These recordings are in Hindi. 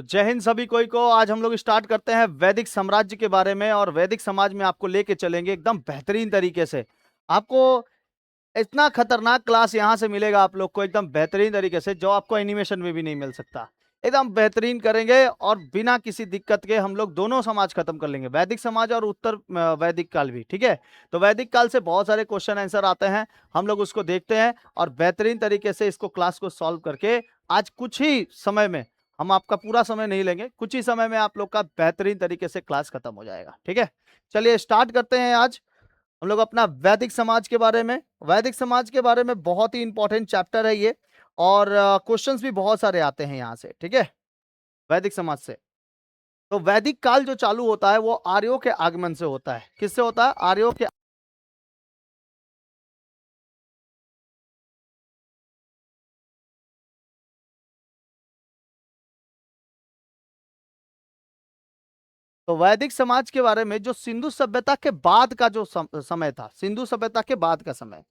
तो जय हिंद सभी कोई को। आज हम लोग स्टार्ट करते हैं वैदिक साम्राज्य के बारे में, और वैदिक समाज में आपको लेके चलेंगे एकदम बेहतरीन तरीके से। आपको इतना खतरनाक क्लास यहाँ से मिलेगा आप लोग को एकदम बेहतरीन तरीके से, जो आपको एनिमेशन में भी नहीं मिल सकता। एकदम बेहतरीन करेंगे और बिना किसी दिक्कत के हम लोग दोनों समाज खत्म कर लेंगे, वैदिक समाज और उत्तर वैदिक काल भी। ठीक है, तो वैदिक काल से बहुत सारे क्वेश्चन आंसर आते हैं, हम लोग उसको देखते हैं और बेहतरीन तरीके से इसको क्लास को सॉल्व करके आज कुछ ही समय में, हम आपका पूरा समय नहीं लेंगे, कुछ ही समय में आप लोग का बेहतरीन तरीके से क्लास खत्म हो जाएगा। ठीक है, चलिए स्टार्ट करते हैं आज हम लोग अपना वैदिक समाज के बारे में। वैदिक समाज के बारे में बहुत ही इंपॉर्टेंट चैप्टर है ये, और क्वेश्चंस भी बहुत सारे आते हैं यहाँ से। ठीक है, वैदिक समाज से। तो वैदिक काल जो चालू होता है वो आर्यों के आगमन से होता है। किससे होता है? आर्यों के। तो वैदिक समाज के बारे में, जो सिंधु सभ्यता के बाद का जो समय था, सिंधु सभ्यता के बाद का समय,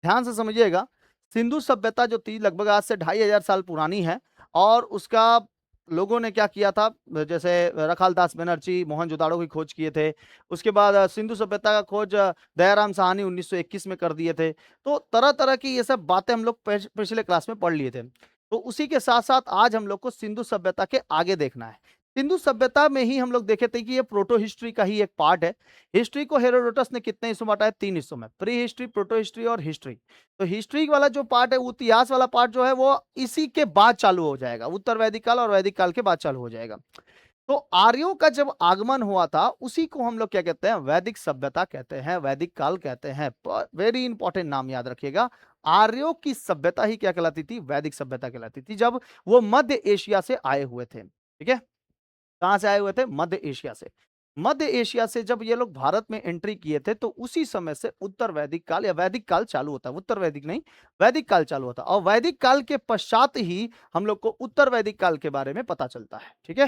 ध्यान से समझिएगा। सिंधु सभ्यता जो थी लगभग आज से 2500 साल पुरानी है, और उसका लोगों ने क्या किया था, जैसे रखालदास बनर्जी मोहनजोदाड़ो की खोज किए थे। उसके बाद सिंधु सभ्यता का खोज दयाराम साहनी 1921 में कर दिए थे। तो तरह तरह की ये सब बातें हम लोग पिछले क्लास में पढ़ लिए थे। तो उसी के साथ साथ आज हम लोग को सिंधु सभ्यता के आगे देखना है। सिंधु सभ्यता में ही हम लोग देखे थे कि ये प्रोटो हिस्ट्री का ही एक पार्ट है। हिस्ट्री को हेरोडोटस ने कितने हिस्सों में बांटा है? 3 हिस्सों में, प्री हिस्ट्री, प्रोटो हिस्ट्री और हिस्ट्री। तो हिस्ट्री वाला जो पार्ट है, वो इतिहास वाला पार्ट जो है, वो इसी के बाद चालू हो जाएगा, उत्तर वैदिक काल और वैदिक काल के बाद चालू हो जाएगा। तो आर्यों का जब आगमन हुआ था, उसी को हम लोग क्या कहते हैं? वैदिक सभ्यता कहते हैं, वैदिक काल कहते हैं। वेरी इंपॉर्टेंट नाम याद रखिएगा। आर्यों की सभ्यता ही क्या कहलाती थी? वैदिक सभ्यता कहलाती थी, जब वो मध्य एशिया से आए हुए थे। ठीक है, कहां से आए हुए थे? मध्य एशिया से। मध्य एशिया से जब ये लोग भारत में एंट्री किए थे, तो उसी समय से उत्तर वैदिक काल या वैदिक काल चालू होता है। उत्तर वैदिक नहीं, वैदिक काल चालू होता है, और वैदिक काल के पश्चात ही हम लोग को उत्तर वैदिक काल के बारे में पता चलता है। ठीक है,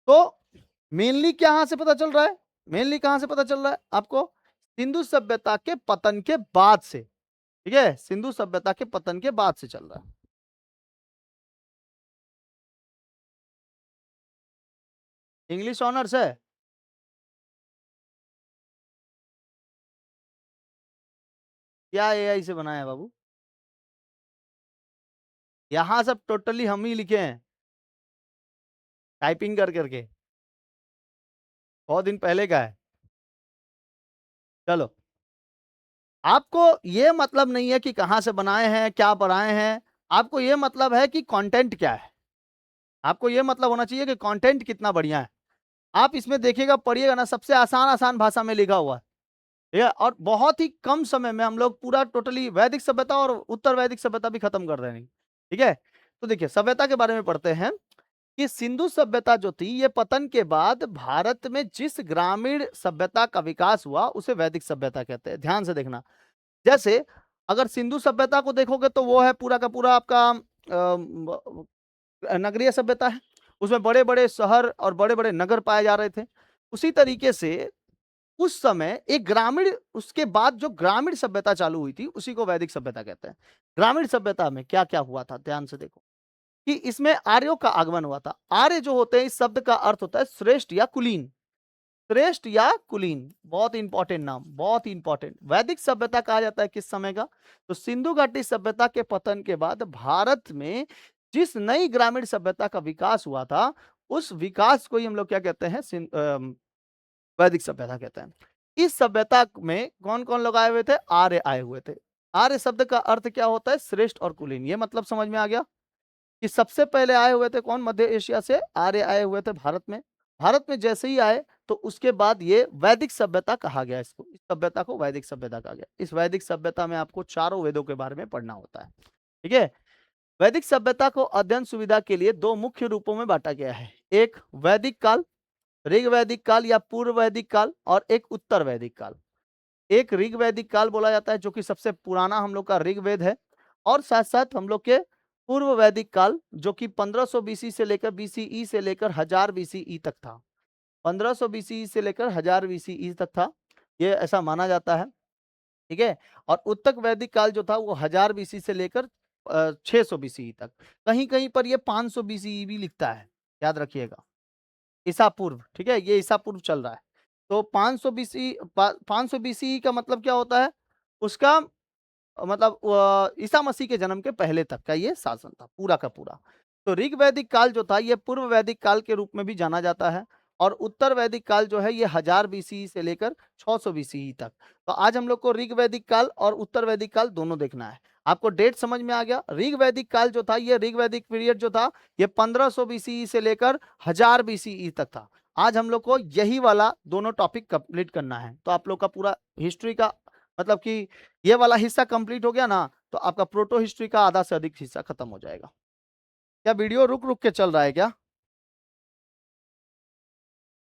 तो मेनली कहां से पता चल रहा है? मेनली कहां से पता चल रहा है आपको? सिंधु सभ्यता के पतन के बाद से। ठीक है, सिंधु सभ्यता के पतन के बाद से चल रहा है। इंग्लिश ऑनर्स है? क्या एआई से बनाया है बाबू? यहां सब टोटली हम ही लिखे हैं, टाइपिंग कर करके। बहुत दिन पहले का है। चलो, आपको ये मतलब नहीं है कि कहां से बनाए हैं, क्या बनाए हैं। आपको ये मतलब है कि कंटेंट क्या है। आपको ये मतलब होना चाहिए कि कंटेंट कितना बढ़िया है। आप इसमें देखिएगा, पढ़िएगा ना, सबसे आसान आसान भाषा में लिखा हुआ है। ठीक है, और बहुत ही कम समय में हम लोग पूरा टोटली वैदिक सभ्यता और उत्तर वैदिक सभ्यता भी खत्म कर रहे हैं। ठीक है, तो देखिए सभ्यता के बारे में पढ़ते हैं कि सिंधु सभ्यता जो थी, ये पतन के बाद भारत में जिस ग्रामीण सभ्यता का विकास हुआ, उसे वैदिक सभ्यता कहते हैं। ध्यान से देखना, जैसे अगर सिंधु सभ्यता को देखोगे तो वो है पूरा का पूरा आपका नगरीय सभ्यता है। उसमें बड़े बड़े शहर और बड़े बड़े नगर पाए जा रहे थे। उसी तरीके से उस समय एक ग्रामीण, उसके बाद जो ग्रामीण सभ्यता चालू हुई थी, उसी को वैदिक सभ्यता कहते हैं। ग्रामीण सभ्यता में क्या क्या हुआ था, ध्यान से देखो कि इसमें आर्यों का आगमन हुआ था। आर्य जो होते हैं, इस शब्द का अर्थ होता है श्रेष्ठ या कुलीन। श्रेष्ठ या कुलीन, बहुत इंपॉर्टेंट नाम, बहुत इंपॉर्टेंट। वैदिक सभ्यता कहा जाता है किस समय का? तो सिंधु घाटी सभ्यता के पतन के बाद भारत में जिस नई ग्रामीण सभ्यता का विकास हुआ था, उस विकास को ही हम लोग क्या कहते हैं? वैदिक सभ्यता कहते हैं। इस सभ्यता में कौन कौन लोग आए हुए थे? आर्य आए हुए थे। आर्य शब्द का अर्थ क्या होता है? श्रेष्ठ और कुलीन। ये मतलब समझ में आ गया कि सबसे पहले आए हुए थे कौन? मध्य एशिया से आर्य आए हुए थे भारत में। भारत में जैसे ही आए, तो उसके बाद ये वैदिक सभ्यता कहा गया। इसको, इस सभ्यता को वैदिक सभ्यता कहा गया। इस वैदिक सभ्यता में आपको चारों वेदों के बारे में पढ़ना होता है। ठीक है, वैदिक सभ्यता को अध्ययन सुविधा के लिए दो मुख्य रूपों में बांटा गया है। एक वैदिक काल, ऋग वैदिक काल या पूर्व वैदिक काल, और एक उत्तर वैदिक काल। एक ऋग वैदिक काल बोला जाता है, जो कि सबसे पुराना हम लोग का ऋग्वेद है, और साथ साथ हम लोग के पूर्व वैदिक काल, जो कि 1500 बीसी से लेकर बीसीई से लेकर 1000 बीसीई तक था। 1500 बीसीई से लेकर 1000 बीसीई तक था, ये ऐसा माना जाता है। ठीक है, और उत्तर वैदिक काल जो था, वो 1000 बीसी से लेकर 600 बीसीई तक। कहीं कहीं पर ये 500 बीसीई भी लिखता है। याद रखिएगा, ईसा पूर्व, ठीक है, ये ईसा पूर्व चल रहा है। तो 500 बीसी 500 बीसीई का मतलब क्या होता है? उसका मतलब ईसा मसीह के जन्म के पहले तक का ये शासन था, पूरा का पूरा। तो ऋग वैदिक काल जो था, ये पूर्व वैदिक काल के रूप में भी जाना जाता है, और उत्तर वैदिक काल जो है, ये 1000 बीसीई से लेकर 600 बीसीई तक। तो आज हम लोग को ऋग वैदिक काल और उत्तर वैदिक काल दोनों देखना है। आपको डेट समझ में आ गया? ऋग वैदिक काल जो था, ये ऋग वैदिक पीरियड जो था, ये 1500 बीसीई से लेकर 1000 बीसीई तक था। आज हम लोग को यही वाला दोनों टॉपिक कंप्लीट करना है। तो आप लोग का पूरा हिस्ट्री का मतलब कि ये वाला हिस्सा कंप्लीट हो गया ना, तो आपका प्रोटो हिस्ट्री का आधा से अधिक हिस्सा खत्म हो जाएगा। क्या वीडियो रुक रुक के चल रहा है क्या?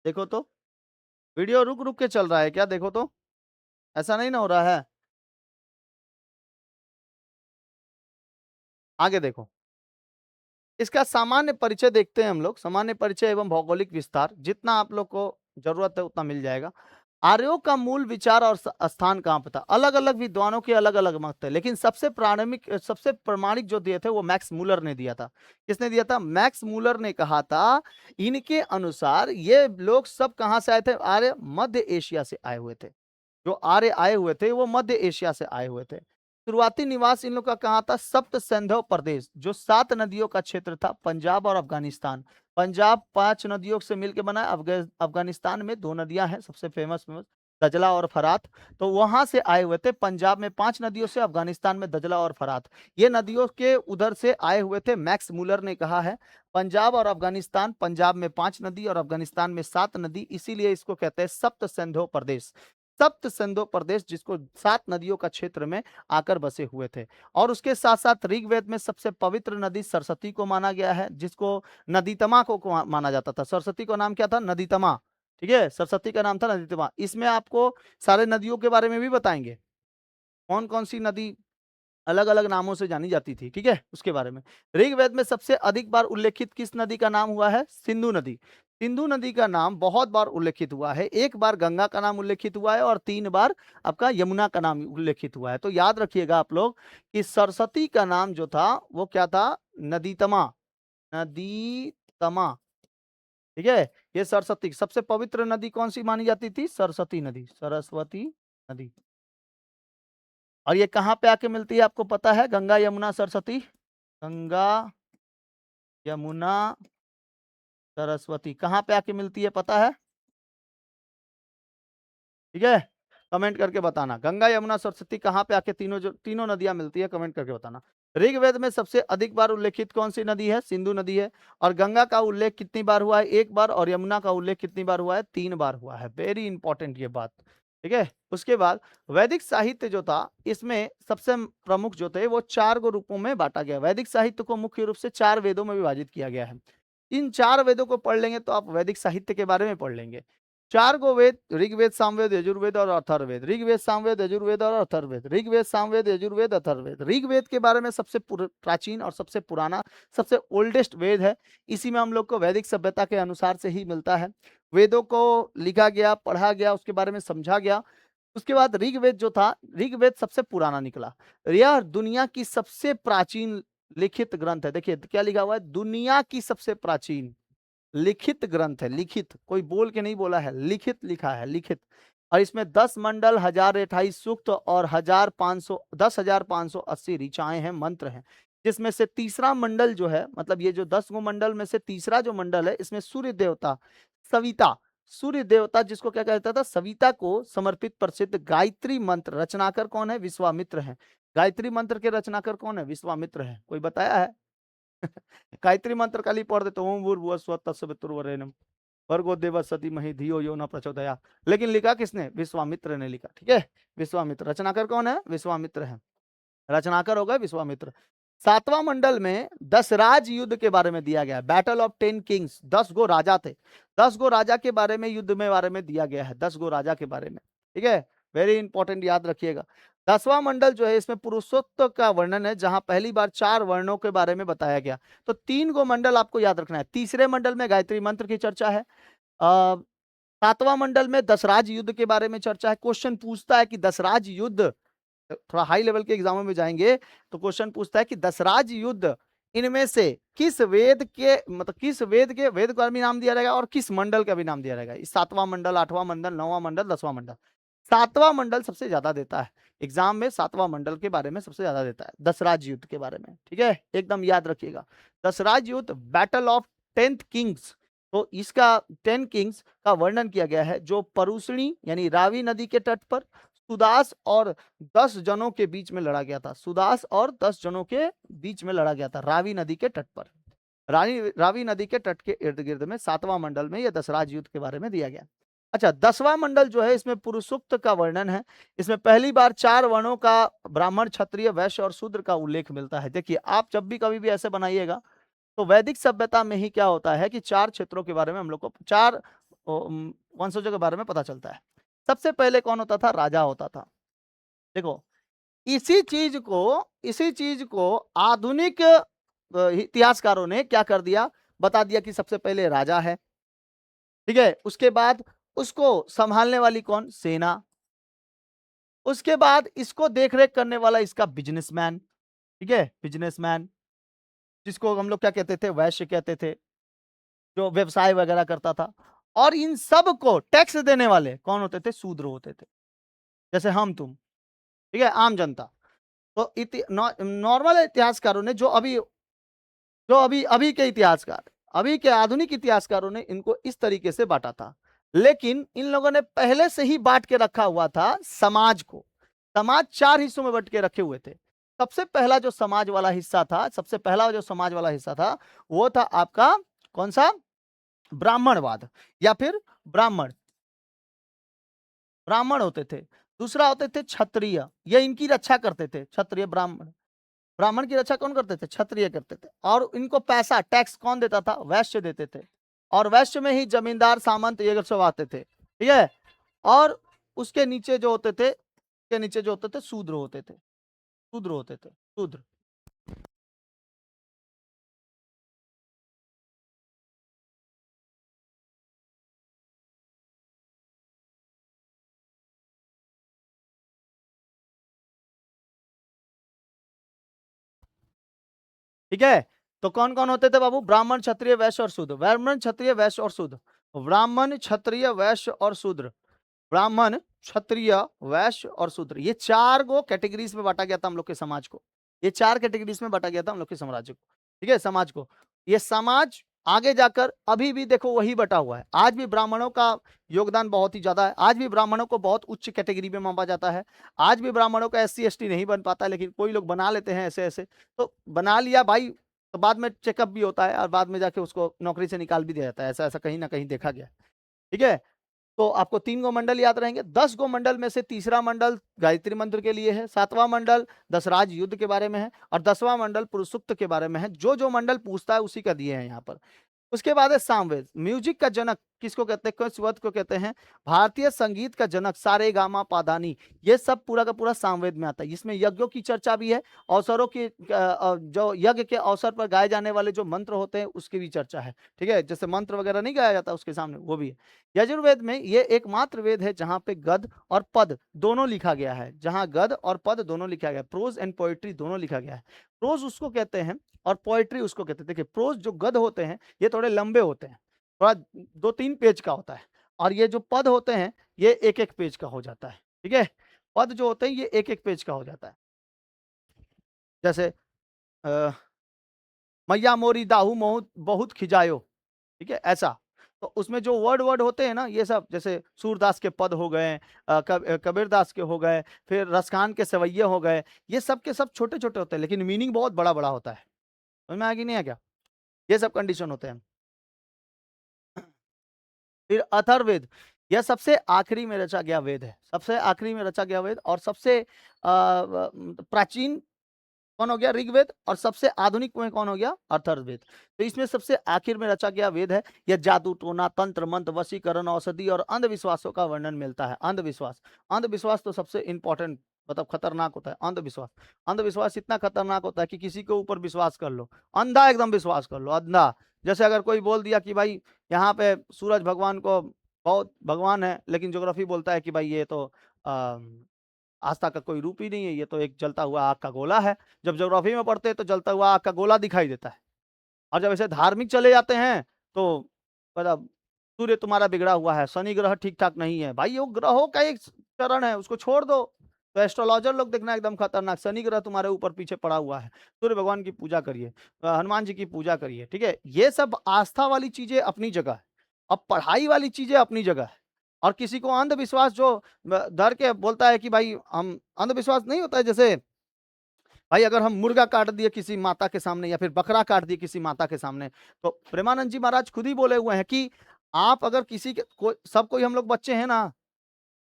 देखो तो, वीडियो रुक रुक के चल रहा है क्या? देखो तो, ऐसा नहीं ना हो रहा है? आगे देखो, इसका सामान्य परिचय देखते हैं हम लोग। सामान्य परिचय एवं भौगोलिक विस्तार, जितना आप लोग को जरूरत है उतना मिल जाएगा। आर्यों का मूल विचार और स्थान कहाँ पे था? अलग अलग विद्वानों के अलग अलग मत थे, लेकिन सबसे प्रारंभिक सबसे प्रमाणिक जो दिए थे वो मैक्स मूलर ने दिया था। किसने दिया था? मैक्स मूलर ने कहा था, इनके अनुसार ये लोग सब कहाँ से आए थे? आर्य मध्य एशिया से आए हुए थे। जो आर्य आए हुए थे वो मध्य एशिया से आए हुए थे। शुरुआती निवास इन लोग का कहाँ था? सप्त सिंधु प्रदेश, जो 7 नदियों का क्षेत्र था, पंजाब और अफगानिस्तान। पंजाब 5 नदियों से मिलकर बना है। अफगानिस्तान में 2 नदियां हैं सबसे फेमस फेमस, दजला और फरात। तो वहां से आए हुए थे। पंजाब में 5 नदियों से, अफगानिस्तान में दजला और फरात, ये नदियों के उधर से आए हुए थे। मैक्स मूलर ने कहा है पंजाब और अफगानिस्तान, पंजाब में 5 नदी और अफगानिस्तान में 7 नदी, इसीलिए इसको कहते हैं सप्त सिंधु प्रदेश। सप्त सिंधु प्रदेश, जिसको 7 नदियों का क्षेत्र में आकर बसे हुए थे। और उसके साथ साथ ऋग्वेद में सबसे पवित्र नदी सरस्वती को माना गया है, जिसको नदीतमा को माना जाता था। सरस्वती का नाम क्या था? नदीतमा। ठीक है, सरस्वती का नाम था नदीतमा। इसमें आपको सारे नदियों के बारे में भी बताएंगे, कौन कौन सी नदी अलग अलग नामों से जानी जाती थी, ठीक है, उसके बारे में। ऋग्वेद में सबसे अधिक बार उल्लेखित किस नदी का नाम हुआ है? सिंधु नदी। सिंधु नदी का नाम बहुत बार उल्लेखित हुआ है। 1 बार गंगा का नाम उल्लेखित हुआ है और 3 बार आपका यमुना का नाम उल्लेखित हुआ है। तो याद रखिएगा आप लोग कि सरस्वती का नाम जो था वो क्या था? नदीतमा। नदीतमा, ठीक है। ये सरस्वती सबसे पवित्र नदी कौन सी मानी जाती थी? सरस्वती नदी, सरस्वती नदी। और ये कहाँ पे आके मिलती है आपको पता है? गंगा यमुना सरस्वती, गंगा यमुना सरस्वती कहाँ पे आके मिलती है पता है? ठीक है, कमेंट करके बताना, गंगा यमुना सरस्वती कहाँ पे आके तीनों नदियां मिलती है, कमेंट करके बताना। ऋग्वेद में सबसे अधिक बार उल्लेखित कौन सी नदी है? सिंधु नदी है। और गंगा का उल्लेख कितनी बार हुआ है? 1 बार। और यमुना का उल्लेख कितनी बार हुआ है? 3 बार हुआ है। वेरी इंपॉर्टेंट ये बात, ठीक है। उसके बाद वैदिक साहित्य जो था, इसमें सबसे प्रमुख जो थे वो 4 गो रूपों में बांटा गया। वैदिक साहित्य को मुख्य रूप से 4 वेदों में विभाजित किया गया है। इन 4 वेदों को पढ़ लेंगे तो आप वैदिक साहित्य के बारे में पढ़ लेंगे। 4 गो वेद, ऋग्वेद, सामवेद, यजुर्वेद और अथर्ववेद। ऋग्वेद, सामवेद, यजुर्वेद और अथर्ववेद। ऋग्वेद, सामवेद, यजुर्वेद, अथर्ववेद। ऋग्वेद के बारे में सबसे प्राचीन और सबसे पुराना, सबसे ओल्डेस्ट वेद है। इसी में हम लोग को वैदिक सभ्यता के अनुसार से ही मिलता है। वेदों को लिखा गया, पढ़ा गया, उसके बारे में समझा गया। उसके बाद ऋग्वेद जो था, ऋग्वेद सबसे पुराना निकला। यह दुनिया की सबसे प्राचीन लिखित ग्रंथ है। देखिए क्या लिखा हुआ है? दुनिया की सबसे प्राचीन लिखित ग्रंथ है। लिखित, कोई बोल के नहीं बोला है, लिखित लिखा है, लिखित। और इसमें 10 मंडल, 1028 सूक्त और 10,580 ऋचाएं हैं, मंत्र हैं। जिसमें से तीसरा मंडल जो है, मतलब ये जो 10 गो मंडल में से तीसरा जो मंडल है, इसमें सूर्य देवता सविता, सूर्य देवता जिसको क्या कहता था? सविता को समर्पित प्रसिद्ध गायत्री मंत्र रचनाकर कौन है? विश्वामित्र है। गायत्री मंत्र के रचनाकर कौन है? विश्वामित्र है। कोई बताया है? गायत्री मंत्र खाली पढ़ देते, ओम भूर्भुवः स्वः तत्सवितुर्वरेण्यं भर्गो देवस्य धीमहि धियो यो न प्रचोदयात्। लेकिन लिखा किसने? विश्वामित्र ने लिखा, ठीक है। विश्वामित्र। रचनाकर कौन है? विश्वामित्र है। रचनाकर हो गए विश्वामित्र। 7वां मंडल में 10 राज युद्ध के बारे में दिया गया है। बैटल ऑफ 10 किंग्स, 10 गो राजा थे। 10 गो राजा के बारे में, युद्ध में बारे में दिया गया है, 10 गो राजा के बारे में, ठीक है। वेरी इंपॉर्टेंट, याद रखिएगा। 10वां मंडल जो है, इसमें पुरुषोत्त का वर्णन है, जहां पहली बार 4 वर्णों के बारे में बताया गया। तो 3 गो मंडल आपको याद रखना है। तीसरे मंडल में गायत्री मंत्र की चर्चा है। 7वां मंडल में दशराज युद्ध के बारे में चर्चा है। क्वेश्चन पूछता है कि दशराज युद्ध, थोड़ा हाई लेवल के एग्जामों में जाएंगे तो क्वेश्चन पूछता है कि दशराज युद्ध इनमें से किस वेद के मतलब किस वेद के वेद का भी नाम दिया जाएगा और किस मंडल का भी नाम दिया जाएगा? सातवां मंडल, आठवां मंडल, नौवां मंडल, 10वां मंडल। सातवां मंडल सबसे ज्यादा देता है एग्जाम में, सातवां मंडल के बारे में सबसे ज्यादा देता है, दशराज युद्ध के बारे में। ठीक है, एकदम याद रखिएगा। दशराज युद्ध, बैटल ऑफ 10th किंग्स। तो इसका 10 किंग्स का वर्णन किया गया है, जो परुषणी यानी रावी नदी के तट पर सुदास और 10 जनों के बीच में लड़ा गया था। सुदास और 10 जनों के बीच में लड़ा गया था रावी नदी के तट पर। रावी नदी के तट के इर्द गिर्द में 7वां मंडल में यह दशराज युद्ध के बारे में दिया गया। अच्छा, 10वां मंडल जो है, इसमें पुरुषोक्त का वर्णन है। इसमें पहली बार 4 वर्णों का, ब्राह्मण, क्षत्रिय, वैश्य और शूद्र का उल्लेख मिलता है। देखिए, आप जब भी कभी भी ऐसे बनाइएगा तो वैदिक सभ्यता में ही क्या होता है कि 4 क्षेत्रों के बारे में हम लोग को, 4 वंशजों के बारे में पता चलता है। सबसे पहले कौन होता था? राजा होता था। देखो, इसी चीज को आधुनिक इतिहासकारों ने क्या कर दिया, बता दिया कि सबसे पहले राजा है। ठीक है, उसके बाद उसको संभालने वाली कौन? सेना। उसके बाद इसको देखरेख करने वाला इसका बिजनेसमैन। ठीक है, बिजनेसमैन, जिसको हम लोग क्या कहते थे? वैश्य कहते थे, जो व्यवसाय वगैरह करता था। और इन सब को टैक्स देने वाले कौन होते थे? शूद्र होते थे, जैसे हम तुम। ठीक है, आम जनता। तो नॉर्मल इतिहासकारों ने, जो अभी अभी के इतिहासकार, अभी के आधुनिक इतिहासकारों ने इनको इस तरीके से बांटा था। लेकिन इन लोगों ने पहले से ही बांट के रखा हुआ था समाज को। समाज 4 हिस्सों में बट के रखे हुए थे। सबसे पहला जो समाज वाला हिस्सा था, सबसे पहला जो समाज वाला हिस्सा था, वो था आपका कौन सा? ब्राह्मणवाद, या फिर ब्राह्मण। ब्राह्मण होते थे। दूसरा होते थे क्षत्रिय, ये इनकी रक्षा करते थे, क्षत्रिय ब्राह्मण। ब्राह्मण की रक्षा कौन करते थे? क्षत्रिय करते थे। और इनको पैसा, टैक्स कौन देता था? वैश्य देते थे। और वैश्य में ही जमींदार, सामंत ये सब आते थे। ठीक है, और उसके नीचे जो होते थे, के नीचे जो होते थे, शूद्र होते थे। शूद्र होते थे, शूद्र। ठीक है, तो कौन कौन होते थे बाबू? ब्राह्मण, क्षत्रिय, वैश्य और शूद्र। ब्राह्मण, क्षत्रिय, वैश्य और शूद्र। ब्राह्मण, क्षत्रिय, वैश्य और शूद्र। ब्राह्मण, क्षत्रिय, वैश्य और शूद्र, ये 4 को कैटेगरीज में बांटा गया था हम लोग के समाज को। ये 4 कैटेगरीज में बांटा गया था हम लोग के साम्राज्य को। ठीक है, समाज को। ये समाज आगे जाकर अभी भी देखो वही बटा हुआ है। आज भी ब्राह्मणों का योगदान बहुत ही ज्यादा है। आज भी ब्राह्मणों को बहुत उच्च कैटेगरी में मापा जाता है। आज भी ब्राह्मणों का SC ST नहीं बन पाता, लेकिन कोई लोग बना लेते हैं ऐसे ऐसे। तो बना लिया भाई, तो बाद में चेकअप भी होता है और बाद में जाके उसको नौकरी से निकाल भी दिया जाता है। ऐसा ऐसा कहीं ना कहीं देखा गया। ठीक है, तो आपको 3 गो मंडल याद रहेंगे। 10 गो मंडल में से तीसरा मंडल गायत्री मंत्र के लिए है, 7वां मंडल दशराज युद्ध के बारे में है, और 10वां मंडल पुरुषुक्त के बारे में है। जो जो मंडल पूछता है उसी का दिए हैं यहाँ पर। उसके बाद है सामवेद। म्यूजिक का जनक किसको कहते हैं? किस वक्त को कहते हैं? भारतीय संगीत का जनक, सारे गामा पादानी, ये सब पूरा का पूरा सामवेद में आता है। इसमें यज्ञों की चर्चा भी है, अवसरों की, जो यज्ञ के अवसर पर गाए जाने वाले जो मंत्र होते हैं उसकी भी चर्चा है। ठीक है, जैसे मंत्र वगैरह नहीं गाया जाता उसके सामने, वो भी है। यजुर्वेद में ये एकमात्र वेद है जहाँ पे गद और पद दोनों लिखा गया है, जहाँ गद और पद दोनों लिखा गया है, प्रोज एंड पोएट्री दोनों लिखा गया है। प्रोज उसको कहते हैं और पोएट्री उसको कहते हैं। देखिए, प्रोज जो गद होते हैं ये थोड़े लंबे होते हैं, थोड़ा 2-3 पेज का होता है। और ये जो पद होते हैं ये 1-1 पेज का हो जाता है। ठीक है, पद जो होते हैं ये 1-1 पेज का हो जाता है। जैसे मैया मोरी दाहू मोहू बहुत खिजायो। ठीक है, ऐसा। तो उसमें जो वर्ड वर्ड होते हैं ना, ये सब जैसे सूरदास के पद हो गए, कबीरदास के हो गए, फिर रसखान के सवैये हो गए, ये सब के सब छोटे छोटे होते हैं, लेकिन मीनिंग बहुत बड़ा बड़ा होता है। समझ में आया कि नहीं है क्या? ये सब कंडीशन होते हैं। फिर अथर्ववेद, यह सबसे आखिरी में रचा गया वेद है। सबसे आखिरी में रचा गया वेद, और सबसे प्राचीन कौन हो गया? ऋग्वेद। और सबसे आधुनिक में कौन हो गया? अथर्ववेद। तो इसमें सबसे आखिर में रचा गया वेद है। यह जादू टोना, तंत्र मंत्र, वशीकरण, औषधि और अंधविश्वासों का वर्णन मिलता है। अंधविश्वास, अंधविश्वास तो सबसे इंपॉर्टेंट, मतलब खतरनाक होता है अंधविश्वास। अंधविश्वास इतना खतरनाक होता है कि किसी के ऊपर विश्वास कर लो, अंधा एकदम विश्वास कर लो, अंधा। जैसे अगर कोई बोल दिया कि भाई यहाँ पे सूरज भगवान को बहुत भगवान है, लेकिन ज्योग्राफी बोलता है कि भाई ये तो आस्था का कोई रूप ही नहीं है, ये तो एक जलता हुआ आग का गोला है। जब ज्योग्राफी में पढ़ते हैं तो जलता हुआ आग का गोला दिखाई देता है, और जब ऐसे धार्मिक चले जाते हैं तो मतलब सूर्य तुम्हारा बिगड़ा हुआ है, शनि ग्रह ठीक ठाक नहीं है। भाई वो ग्रहों का एक चरण है, उसको छोड़ दो। तो एस्ट्रोलॉजर लोग देखना एकदम खतरनाक, शनि ग्रह तुम्हारे ऊपर पीछे पड़ा हुआ है, सूर्य भगवान की पूजा करिए, हनुमान जी की पूजा करिए, ठीक है। ये सब आस्था वाली चीजें अपनी जगह है, अब पढ़ाई वाली चीजें अपनी जगह है। और किसी को अंधविश्वास जो डर के बोलता है कि भाई हम, अंधविश्वास नहीं होता है जैसे भाई अगर हम मुर्गा काट दिए किसी माता के सामने या फिर बकरा काट दिए किसी माता के सामने, तो प्रेमानंद जी महाराज खुद ही बोले हुए हैं कि आप अगर किसी के सब कोई हम लोग बच्चे हैं ना,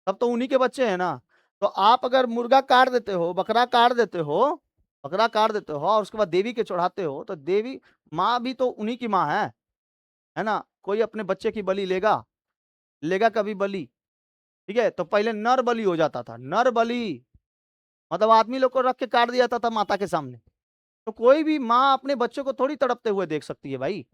सब तो उन्हीं के बच्चे हैं ना। तो आप अगर मुर्गा काट देते हो, बकरा काट देते हो, बकरा काट देते हो और उसके बाद देवी के चढ़ाते हो, तो देवी माँ भी तो उन्हीं की माँ है ना। कोई अपने बच्चे की बलि लेगा, लेगा कभी बलि? ठीक है, तो पहले नर बलि हो जाता था, नर बलि मतलब आदमी लोग को रख के काट दिया जाता था माता के सामने। तो कोई भी माँ अपने बच्चों को थोड़ी तड़पते हुए देख सकती है भाई।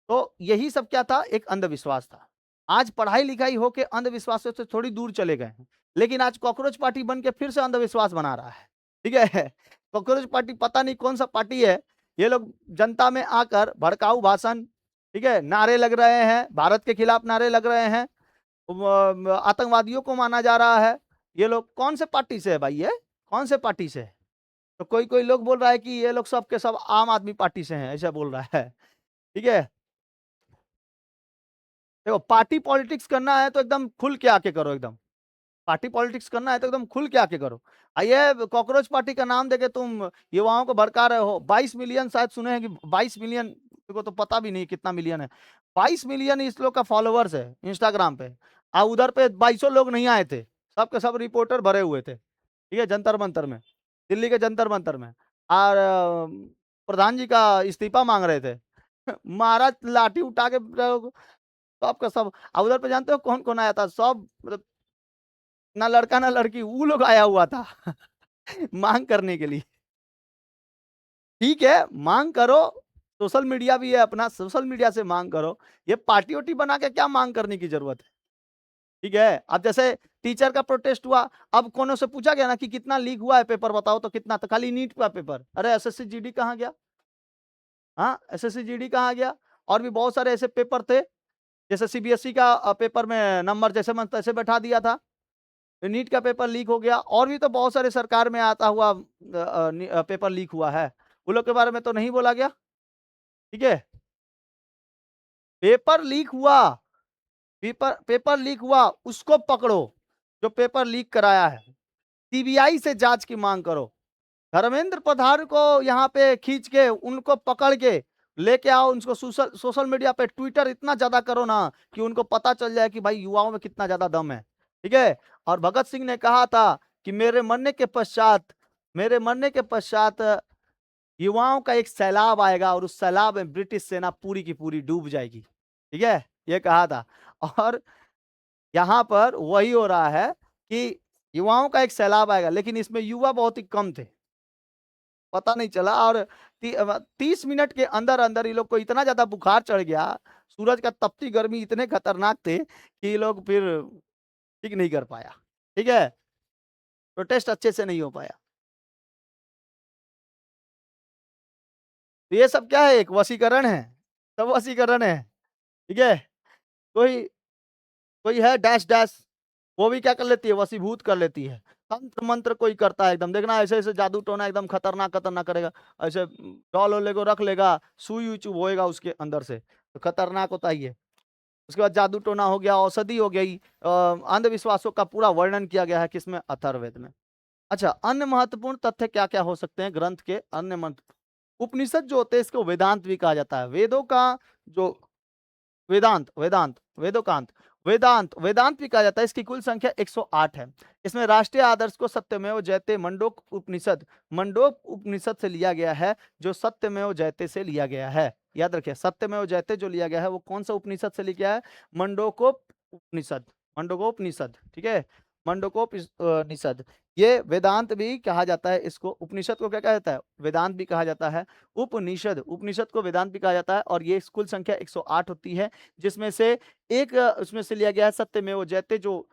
तो यही सब क्या था, एक अंधविश्वास था। आज पढ़ाई लिखाई होके अंधविश्वासों से थोड़ी दूर चले गए हैं, लेकिन आज कॉकरोच पार्टी बन के फिर से अंधविश्वास बना रहा है, ठीक है। कॉकरोच पार्टी पता नहीं कौन सा पार्टी है, ये लोग जनता में आकर भड़काऊ भाषण, ठीक है, नारे लग रहे हैं, भारत के खिलाफ नारे लग रहे हैं, आतंकवादियों को माना जा रहा है। ये लोग कौन से पार्टी से है भाई, ये कौन से पार्टी से है? तो कोई कोई लोग बोल रहा है कि ये लोग सब के सब आम आदमी पार्टी से हैं, ऐसा बोल रहा है, ठीक है। देखो पार्टी पॉलिटिक्स करना है तो एकदम खुल के आके करो, एकदम पार्टी पॉलिटिक्स करना है तो एकदम खुल के आके करो। ये कॉकरोच पार्टी का नाम देके तुम युवाओं को भड़का रहे हो। 22 मिलियन शायद सुने हैं कि 22 मिलियन, को तो पता भी नहीं कितना मिलियन है। 22 मिलियन इस लोग का फॉलोअर्स है इंस्टाग्राम पे, और उधर पे 2200 लोग नहीं आए थे, सब के सब रिपोर्टर भरे हुए थे, ठीक है, जंतर मंतर में, दिल्ली के जंतर मंतर में। और प्रधान जी का इस्तीफा मांग रहे थे। महाराज लाठी उठा के सब का सब। और उधर पे जानते हो कौन कौन आया था? सब मतलब ना लड़का ना लड़की, वो लोग आया हुआ था मांग करने के लिए। ठीक है, मांग करो, सोशल मीडिया भी है अपना, सोशल मीडिया से मांग करो। ये पार्टी वार्टी बना के क्या मांग करने की जरूरत है, ठीक है। अब जैसे टीचर का प्रोटेस्ट हुआ, अब कोनो से पूछा गया ना कि कितना लीक हुआ है पेपर, बताओ तो कितना, तो खाली नीट का पेपर। अरे एसएससी जीडी कहाँ गया? हाँ, एसएससी जीडी कहाँ गया? और भी बहुत सारे ऐसे पेपर थे, जैसे सीबीएसई का पेपर में नंबर जैसे मन तैसे बैठा दिया था, नीट का पेपर लीक हो गया। और भी तो बहुत सारे सरकार में आता हुआ पेपर लीक हुआ है, उन लोग के बारे में तो नहीं बोला गया, ठीक है। पेपर लीक हुआ, पेपर पेपर लीक हुआ, उसको पकड़ो जो पेपर लीक कराया है, सीबीआई से जांच की मांग करो। धर्मेंद्र प्रधान को यहाँ पे खींच के उनको पकड़ के लेके आओ, उनको सोशल सोशल मीडिया पे ट्विटर इतना ज्यादा करो ना कि उनको पता चल जाए कि भाई युवाओं में कितना ज्यादा दम है, ठीक है। और भगत सिंह ने कहा था कि मेरे मरने के पश्चात युवाओं का एक सैलाब आएगा और उस सैलाब में ब्रिटिश सेना पूरी की पूरी डूब जाएगी, ठीक है, ये कहा था। और यहाँ पर वही हो रहा है कि युवाओं का एक सैलाब आएगा, लेकिन इसमें युवा बहुत ही कम थे, पता नहीं चला। और 30 मिनट के अंदर अंदर ये लोग को इतना ज्यादा बुखार चढ़ गया, सूरज का तपती गर्मी इतने खतरनाक थे कि ये लोग फिर ठीक नहीं कर पाया, ठीक है, प्रोटेस्ट अच्छे से नहीं हो पाया। तो ये सब क्या है, एक वशीकरण है, सब वशीकरण है, ठीक है। कोई कोई है डैश डैश, वो भी क्या कर लेती है, वशीभूत कर लेती है। तंत्र मंत्र कोई करता है, एकदम देखना ऐसे ऐसे जादू टोना एकदम खतरनाक खतरनाक करेगा, ऐसे डॉल ओले को रख लेगा, सुई उई चुभोएगा उसके अंदर से, तो खतरनाक होता ही है। उसके बाद जादू टोना हो गया, औषधि हो गई, अंधविश्वासों का पूरा वर्णन किया गया है किसमें, अथर्ववेद में। अच्छा, अन्य महत्वपूर्ण तथ्य क्या क्या हो सकते हैं ग्रंथ के अन्य मंत्र? उपनिषद जो होते हैं इसको वेदांत भी कहा जाता है, वेदों का जो वेदांत वेदांत वेदोकांत वेदांत वेदांत भी कहा जाता है। इसकी कुल संख्या 108 है। इसमें राष्ट्रीय आदर्श को सत्यमेव जयते मंडोक उपनिषद से लिया गया है, जो सत्यमेव जयते से लिया गया है। याद रखिए, सत्यमेव जयते जो लिया गया है वो कौन सा उपनिषद से लिया गया है? मंडोकोपनिषद, मंडोकोपनिषद, ठीक है, मंडोकोपनिषद। ये वेदांत भी कहा जाता है इसको, उपनिषद को क्या कहा जाता है? वेदांत भी कहा जाता है। उपनिषद, उपनिषद को वेदांत भी कहा जाता है। और ये कुल संख्या 108 होती है, जिसमें से एक उसमें से लिया गया है सत्यमेव जयते, जो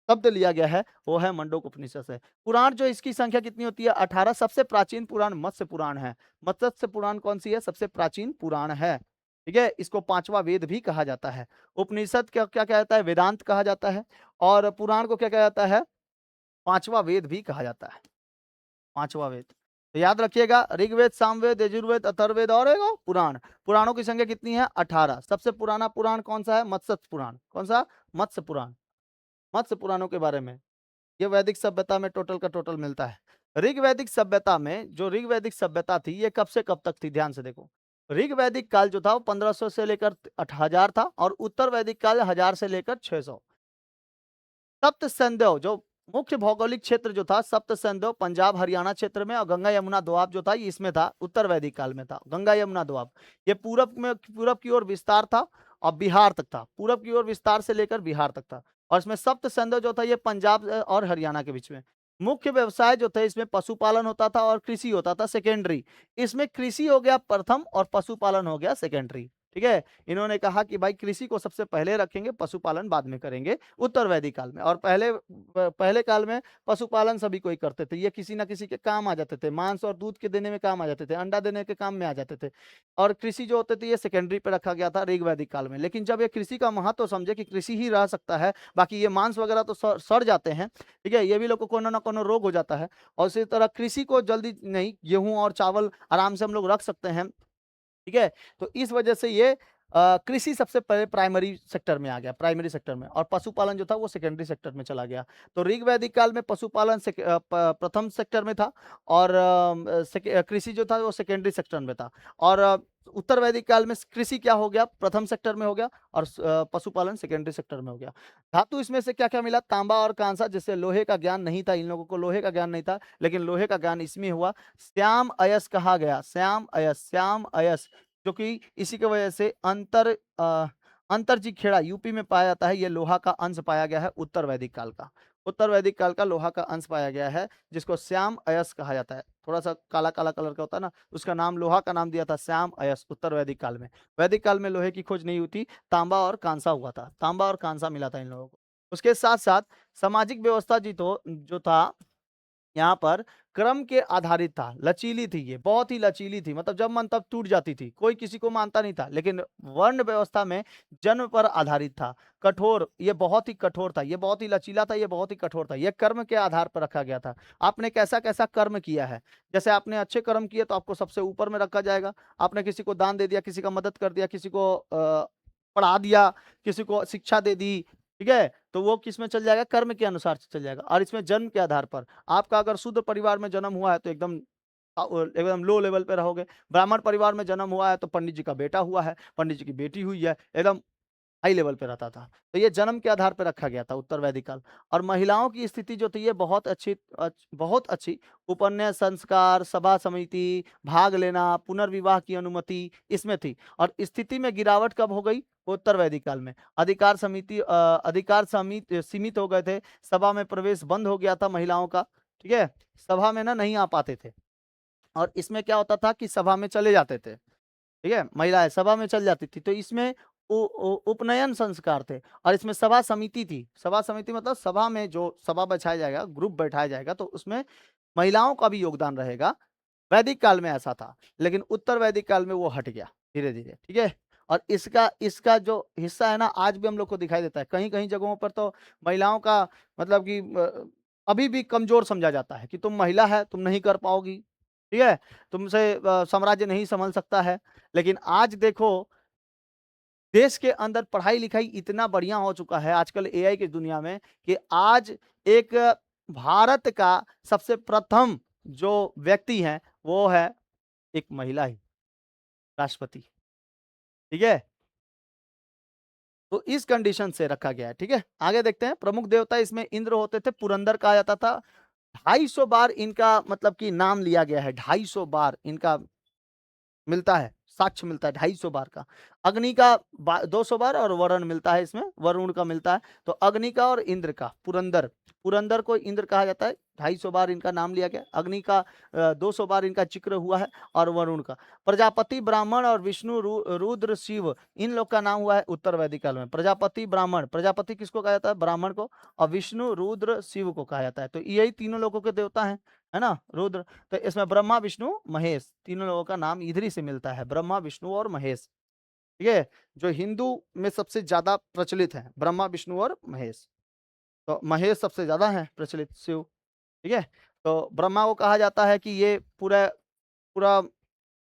शब्द लिया गया है वो है मंडूक उपनिषद से। पुराण जो इसकी संख्या कितनी होती है 18। सबसे प्राचीन पुराण मत्स्य पुराण है। मत्स्य पुराण कौन सी है? सबसे प्राचीन पुराण है। ठीक है, इसको पांचवा वेद भी कहा जाता है। उपनिषद क्या क्या कहता है? वेदांत कहा जाता है। और पुराण को क्या कहा जाता है? पांचवा वेद भी कहा जाता है। पांचवा वेद। तो याद रखिएगा, ऋग्वेद, सामवेद, यजुर्वेद, अथर्ववेद और एक और पुराण। पुराणों की संख्या कितनी है? 18। सबसे पुराना पुराण कौन सा है? मत्स्य पुराण। कौन सा? मत्स्य पुराण। मत्स्य पुराणों के बारे में ये वैदिक सभ्यता में टोटल का टोटल मिलता है। ऋग्वैदिक सभ्यता में जो ऋग्वैदिक सभ्यता थी ये कब से कब तक थी? ध्यान से देखो। ऋग्वैदिक काल जो था वो 1500 से लेकर 1000 था और उत्तर वैदिक काल 1000 से लेकर 600। सप्त संदेव जो मुख्य भौगोलिक क्षेत्र जो था, सप्त संदेव पंजाब हरियाणा क्षेत्र में, और गंगा यमुना दोआब जो था ये इसमें था, उत्तर वैदिक काल में था गंगा यमुना दोआब। ये पूरब की ओर विस्तार था और बिहार तक था। पूरब की ओर विस्तार से लेकर बिहार तक था। और इसमें सप्त संदेव जो था ये पंजाब और हरियाणा के बीच में। मुख्य व्यवसाय जो थे इसमें पशुपालन होता था और कृषि होता था सेकेंडरी। इसमें कृषि हो गया प्रथम और पशुपालन हो गया सेकेंडरी। ठीक है, इन्होंने कहा कि भाई कृषि को सबसे पहले रखेंगे, पशुपालन बाद में करेंगे उत्तर वैदिक काल में। और पहले काल में पशुपालन सभी कोई करते थे, ये किसी ना किसी के काम आ जाते थे, मांस और दूध के देने में काम आ जाते थे, अंडा देने के काम में आ जाते थे। और कृषि जो होते थे ये सेकेंडरी पे रखा गया था ऋग वैदिक काल में। लेकिन जब ये कृषि का महत्व समझे कि कृषि ही रह सकता है, बाकी ये मांस वगैरह तो सड़ जाते हैं, ठीक है, ये भी लोग को कोनो ना कोनो रोग हो जाता है। और इसी तरह कृषि को जल्दी नहीं, गेहूं और चावल आराम से हम लोग रख सकते हैं। ठीक है, तो इस वजह से ये कृषि सबसे पहले प्राइमरी सेक्टर में आ गया, प्राइमरी सेक्टर में, और पशुपालन जो था वो सेकेंडरी सेक्टर में चला गया। तो ऋग वैदिक काल में पशुपालन प्रथम सेक्टर में था और कृषि जो था वो सेकेंडरी सेक्टर में था। और उत्तर वैदिक काल में कृषि क्या हो गया? प्रथम सेक्टर में हो गया और पशुपालन सेकेंडरी सेक्टर में हो गया। धातु इसमें से क्या क्या मिला? तांबा और कांसा। जिससे लोहे का ज्ञान नहीं था, इन लोगों को लोहे का ज्ञान नहीं था, लेकिन लोहे का ज्ञान इसमें हुआ। श्याम अयस कहा गया, श्याम अयस, श्याम अयस, जो कि इसी की वजह से अंतरजी खेड़ा यूपी में पाया जाता है। ये लोहा का अंश पाया गया है उत्तर वैदिक काल का। उत्तर वैदिक काल का लोहा का अंश पाया गया है जिसको श्याम अयस कहा जाता है। थोड़ा सा काला काला कलर का होता है ना, उसका नाम लोहा का नाम दिया था श्याम अयस उत्तर वैदिक काल में। वैदिक काल में लोहे की खोज नहीं हुई थी, तांबा और कांसा हुआ था, तांबा और कांसा मिला था इन लोगों को। उसके साथ साथ सामाजिक व्यवस्था जी तो जो था यहाँ पर क्रम के आधारित था, लचीली थी, ये बहुत ही लचीली थी, मतलब जब मन तब टूट जाती थी, कोई किसी को मानता नहीं था। लेकिन वर्ण व्यवस्था में जन्म पर आधारित था। कठोर, ये बहुत ही कठोर था, ये बहुत ही लचीला था, ये बहुत ही कठोर था। ये कर्म के आधार पर रखा गया था। आपने कैसा कैसा कर्म किया है, जैसे आपने अच्छे कर्म किए तो आपको सबसे ऊपर में रखा जाएगा। आपने किसी को दान दे दिया, किसी का मदद कर दिया, किसी को पढ़ा दिया, किसी को शिक्षा दे दी, ठीक है, तो वो किस में चल जाएगा? कर्म के अनुसार चल जाएगा। और इसमें जन्म के आधार पर, आपका अगर शुद्ध परिवार में जन्म हुआ है तो एकदम लो लेवल पे रहोगे। ब्राह्मण परिवार में जन्म हुआ है तो पंडित जी का बेटा हुआ है, पंडित जी की बेटी हुई है, एकदम हाई लेवल पे रहता था। तो ये जन्म के आधार पे रखा गया था उत्तर वैदिक काल। और महिलाओं की स्थिति जो थी ये बहुत अच्छी उपन्यास, संस्कार, सभा समिति, भाग लेना, पुनर्विवाह की अनुमति इसमें थी। और स्थिति में गिरावट कब हो गई? उत्तर वैदिक काल में। अधिकार समिति सीमित हो गए थे, सभा में प्रवेश बंद हो गया था महिलाओं का। ठीक है, सभा में ना नहीं आ पाते थे। और इसमें क्या होता था कि सभा में चले जाते थे, ठीक है, महिलाएं सभा में चल जाती थी, तो इसमें उपनयन संस्कार थे। और इसमें सभा समिति थी। सभा समिति मतलब सभा में जो सभा बैठाया जाएगा, ग्रुप बैठाया जाएगा, तो उसमें महिलाओं का भी योगदान रहेगा। वैदिक काल में ऐसा था, लेकिन उत्तर वैदिक काल में वो हट गया धीरे धीरे। ठीक है, और इसका इसका जो हिस्सा है ना आज भी हम लोग को दिखाई देता है। कहीं कहीं जगहों पर तो महिलाओं का मतलब कि अभी भी कमजोर समझा जाता है कि तुम महिला है, तुम नहीं कर पाओगी, ठीक है, तुमसे साम्राज्य नहीं संभल सकता है। लेकिन आज देखो देश के अंदर पढ़ाई लिखाई इतना बढ़िया हो चुका है आजकल एआई की दुनिया में, कि आज एक भारत का सबसे प्रथम जो व्यक्ति है वो है एक महिला ही, राष्ट्रपति। ठीक है, तो इस कंडीशन से रखा गया है। ठीक है, आगे देखते हैं। प्रमुख देवता इसमें इंद्र होते थे, पुरंदर कहा जाता था। 250 बार इनका मतलब कि नाम लिया गया है, 250 बार इनका मिलता है साक्ष्य मिलता है 250 बार का। अग्नि का 200 बार और वरुण मिलता है, इसमें वरुण का मिलता है। तो अग्नि का और इंद्र का, पुरंदर, पुरंदर को इंद्र कहा जाता है, 250 बार इनका नाम लिया गया। अग्नि का 200 बार इनका जिक्र हुआ है, और वरुण का। प्रजापति ब्राह्मण और विष्णु रुद्र शिव, इन लोग का नाम हुआ है उत्तर वैदिक काल में। प्रजापति ब्राह्मण, प्रजापति किसको कहा जाता है? ब्राह्मण को। और विष्णु रुद्र शिव को कहा जाता है। तो यही तीनों लोगों के देवता हैं, है ना, रुद्र। तो इसमें ब्रह्मा विष्णु महेश, तीनों लोगों का नाम इधर ही से मिलता है, ब्रह्मा विष्णु और महेश। ठीक है, जो हिंदू में सबसे ज्यादा प्रचलित है, ब्रह्मा विष्णु और महेश। तो महेश सबसे ज्यादा है प्रचलित, शिव। ठीक है, तो ब्रह्मा को कहा जाता है कि ये पूरा पूरा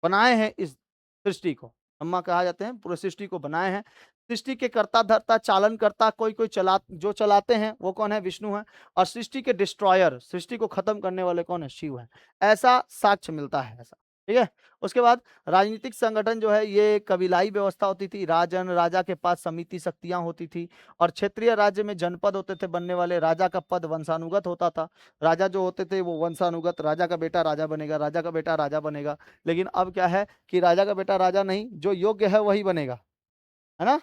बनाए हैं इस सृष्टि को। ब्रह्मा कहा जाते हैं, पूरे सृष्टि को बनाए हैं। सृष्टि के कर्ता धर्ता चालन करता, कोई कोई जो चलाते हैं वो कौन है? विष्णु है। और सृष्टि के डिस्ट्रॉयर, सृष्टि को खत्म करने वाले कौन है? शिव है। ऐसा साक्ष्य मिलता है, ऐसा। ठीक है, उसके बाद राजनीतिक संगठन जो है, ये कबीलाई व्यवस्था होती थी। राजन, राजा के पास समिति शक्तियां होती थी। और क्षेत्रीय राज्य में जनपद होते थे बनने वाले। राजा का पद वंशानुगत होता था। राजा जो होते थे वो वंशानुगत, राजा का बेटा राजा बनेगा, राजा का बेटा राजा बनेगा। लेकिन अब क्या है कि राजा का बेटा राजा नहीं, जो योग्य है वही बनेगा, है ना।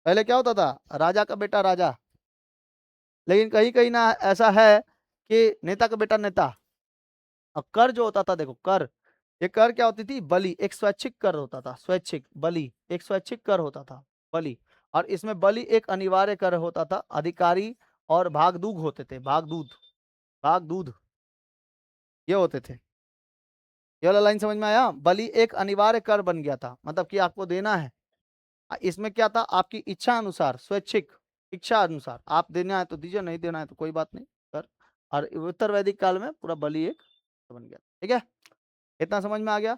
पहले क्या होता था? राजा का बेटा राजा। लेकिन कहीं कहीं ना ऐसा है कि नेता का बेटा नेता। और कर जो होता था, देखो कर, ये कर क्या होती थी? बलि, एक स्वैच्छिक कर होता था, स्वैच्छिक बलि, एक स्वैच्छिक कर होता था, बलि। और इसमें बलि एक अनिवार्य कर होता था। अधिकारी और भागदूग होते थे, भागदूत, भागदूध, ये होते थे। ये वाला लाइन समझ में आया? बलि एक अनिवार्य कर बन गया था, मतलब कि आपको देना है। इसमें क्या था? आपकी इच्छा अनुसार, स्वैच्छिक इच्छा अनुसार आप देना है तो दीजिए, नहीं देना है तो कोई बात नहीं कर। और उत्तर वैदिक काल में पूरा बलि एक बन गया। ठीक है, इतना समझ में आ गया।